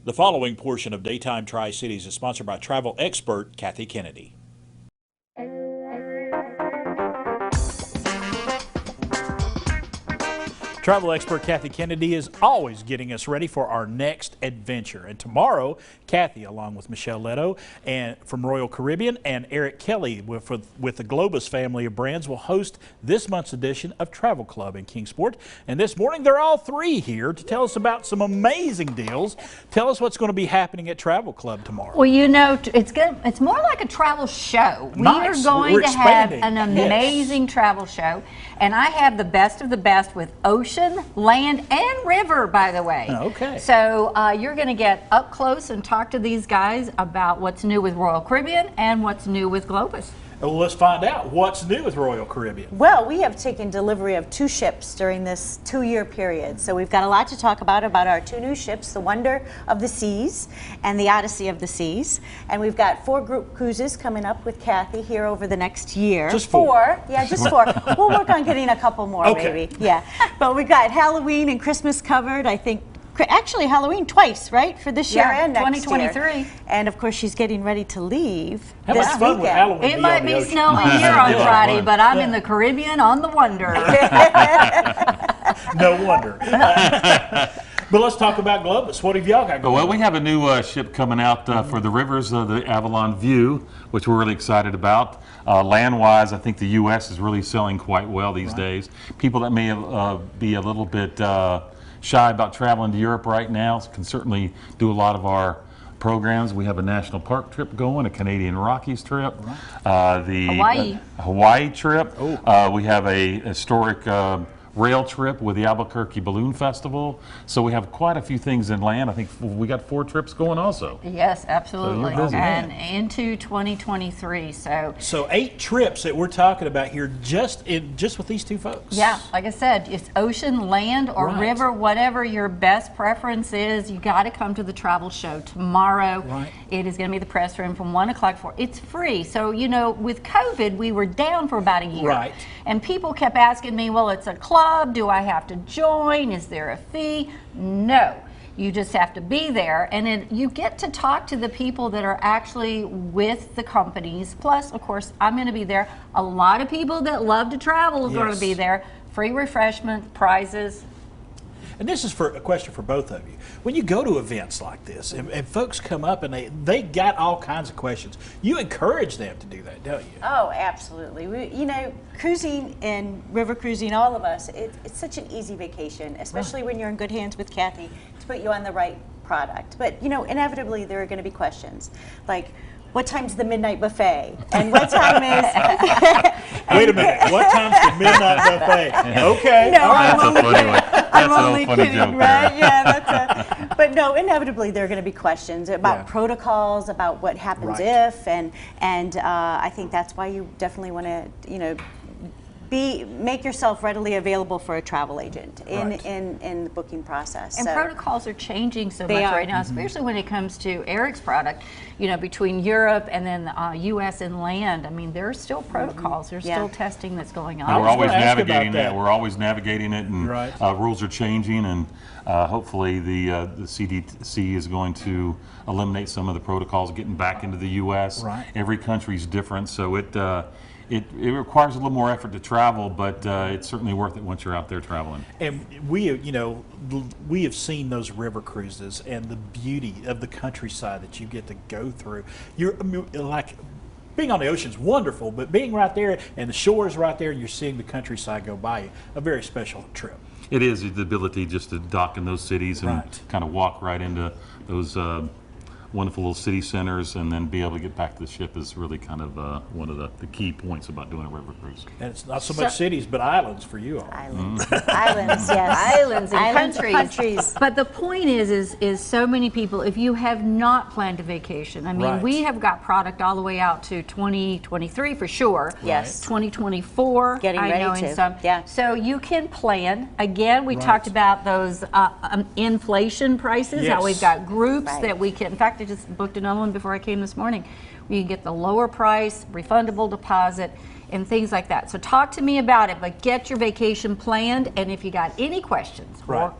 The following portion of Daytime Tri-Cities is sponsored by travel expert Kathy Kennedy. Travel expert Kathy Kennedy is always getting us ready for our next adventure. And tomorrow, Kathy, along with Mechelle Letto and from Royal Caribbean and Eric Kelley with the Globus Family of Brands will host this month's edition of Travel Club in Kingsport. And this morning, they're all three here to tell us about some amazing deals. Tell us what's going to be happening at Travel Club tomorrow. Well, you know, it's good. It's more like a travel show. Nice. We are going to have an amazing yes. travel show. And I have the best of the best with ocean, land, and river, by the way. Okay. So you're going to get up close and talk to these guys about what's new with Royal Caribbean and what's new with Globus. Well, let's find out what's new with Royal Caribbean. Well, we have taken delivery of 2 ships during this 2-year period. So we've got a lot to talk about our 2 new ships, the Wonder of the Seas and the Odyssey of the Seas. And we've got 4 group cruises coming up with Kathy here over the next year. Just 4? Yeah, just 4. We'll work on getting a couple more, maybe. Yeah. But we've got Halloween and Christmas covered, I think. Actually, Halloween twice, right? For this year and next 2023. year. And of course, she's getting ready to leave How this much fun weekend. would Halloween It be might on the be ocean? snowing here on Friday, but I'm in the Caribbean on the Wonder. No wonder. But let's talk about Globus. What have y'all got going Well, on? we have a new ship coming out for the rivers of the Avalon View, which we're really excited about. Land-wise, I think the U.S. is really selling quite well these days. People that may be a little bit shy about traveling to Europe right now can certainly do a lot of our programs. We have a national park trip going, a Canadian Rockies trip, the Hawaii trip. We have a historic rail trip with the Albuquerque Balloon Festival. So we have quite a few things in land. I think we got 4 trips going also. Yes, absolutely. So you're busy. And into 2023. So 8 trips that we're talking about here just with these 2 folks. Yeah, like I said, it's ocean, land, or river, whatever your best preference is. You got to come to the travel show tomorrow. Right. It is going to be the press room from 1 o'clock for. It's free. So you know, with COVID, we were down for about a year. Right. And people kept asking me, well, it's a club. Do I have to join? Is there a fee? No. You just have to be there, and you get to talk to the people that are actually with the companies. Plus, of course, I'm going to be there. A lot of people that love to travel are going to be there. Free refreshment, prizes. And this is for a question for both of you. When you go to events like this and folks come up and they got all kinds of questions, you encourage them to do that, don't you? Oh, absolutely. You know, cruising and river cruising, all of us, it's such an easy vacation, especially when you're in good hands with Kathy to put you on the right product. But, you know, inevitably there are going to be questions like, what time's the midnight buffet? And what time is... Wait a minute. What time's the midnight buffet? Okay. No, That's a funny one. I'm That's only a funny kidding, joke right? there. Yeah, but no, inevitably there are going to be questions about protocols, about what happens if, and I think that's why you definitely want to, you know, make yourself readily available for a travel agent in the booking process. And protocols are changing so much are. right now, especially when it comes to Eric's product. You know, between Europe and then U.S. and land, I mean, there's still protocols. There's still testing that's going on. And we're always gonna ask navigating about that. We're always navigating it, and rules are changing, and hopefully the CDC is going to eliminate some of the protocols getting back into the U.S. Right. Every country's different, so it requires a little more effort to travel, but it's certainly worth it once you're out there traveling. And we have seen those river cruises and the beauty of the countryside that you get to go through. You're like, being on the ocean is wonderful, but being right there and the shore is right there and you're seeing the countryside go by you, a very special trip. It is the ability just to dock in those cities and kind of walk right into those wonderful little city centers and then be able to get back to the ship is really kind of one of the key points about doing a river cruise. And it's not so much cities, but islands for you all. Islands, islands, yes. Islands and Islands and countries. countries. But the point is so many people, if you have not planned a vacation, I mean, we have got product all the way out to 2023 for sure. Yes. 2024, Getting I ready know to. in some. Yeah. So you can plan. Again, we talked about those inflation prices, how we've got groups that we can, in fact, I just booked another one before I came this morning. You can get the lower price, refundable deposit, and things like that. So talk to me about it, but get your vacation planned, and if you got any questions, or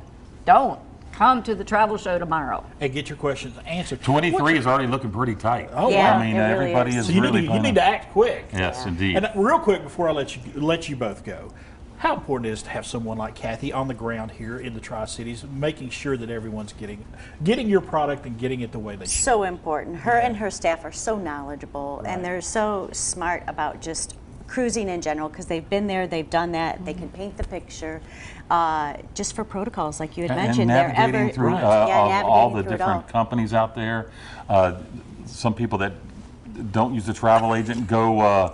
don't, come to the travel show tomorrow. And get your questions answered. 23 is already looking pretty tight. Oh, Yeah, wow. I mean, it really everybody is. is So you really need to act quick. Yes, indeed. And real quick before I let you both go, how important it is to have someone like Kathy on the ground here in the Tri-Cities, making sure that everyone's getting your product and getting it the way they should. So important. Her and her staff are so knowledgeable, and they're so smart about just cruising in general, because they've been there, they've done that, they can paint the picture. Just for protocols, like you had mentioned, and navigating through all the through it different companies out there. Some people that don't use the travel agent are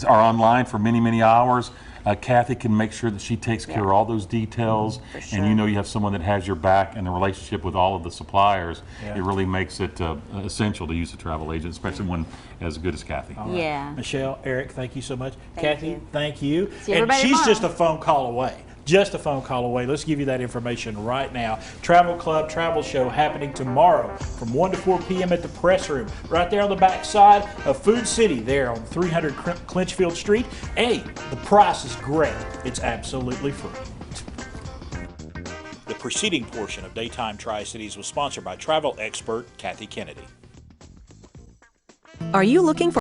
online for many, many hours. Kathy can make sure that she takes care of all those details, sure. and you know you have someone that has your back, and the relationship with all of the suppliers, it really makes it essential to use a travel agent, especially one as good as Kathy. All right. Yeah. Michelle, Eric, thank you so much. Thank Kathy, you. thank you. See And everybody she's tomorrow. just a phone call away. Just a phone call away. Let's give you that information right now. Travel Club Travel Show happening tomorrow from 1 to 4 p.m. at the press room, right there on the back side of Food City, there on 300 Clinchfield Street. Hey, the price is great. It's absolutely free. The preceding portion of Daytime Tri-Cities was sponsored by travel expert Kathy Kennedy. Are you looking for